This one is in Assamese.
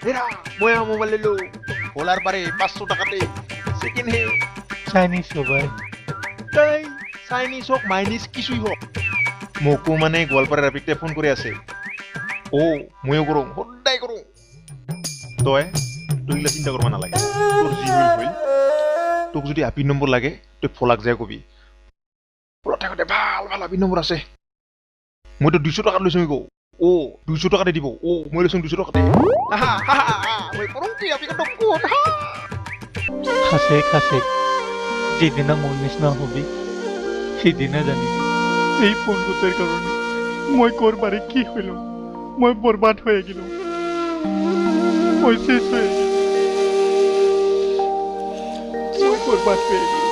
হেৰা মই মোবাইল ললো ভোলার পারে 500 টাকাতে সেকেন্ড হ্যান্ড চাইনিজ সবাই তাই চাইনিজ হোক মাইনিজ কিছুই হোক মোকো মানে গোৱালপাৰা ৰাপিকতে ফোন কৰি আছে ময়ো কৰোঁ সদায় কৰোঁ তই তইগিলা চিন্তা কৰিব নালাগে তোৰ যি হৈ গ'ল তোক যদি আপি নম্বৰ লাগে তই ফলাক যায় কবি ফলত থাকোঁতে ভাল ভাল আপি নম্বৰ আছে মইতো 200 টকাত লৈছোঁ গো 200 টকাতে দিব মই লৈছোঁ 200 টকাতে মই কৰোঁ কি আপি ক'ত খাসে খাসে যেদিনা মোৰ নিচিনা হবি সেইদিনা জানি এই ফোন গোটেৰ কাৰণে মই কৰবাৰে কি হইলো মই বৰবাদ হৈ গেলো মই শেষ হৈ গেলো মই বৰবাদ হৈ গেলো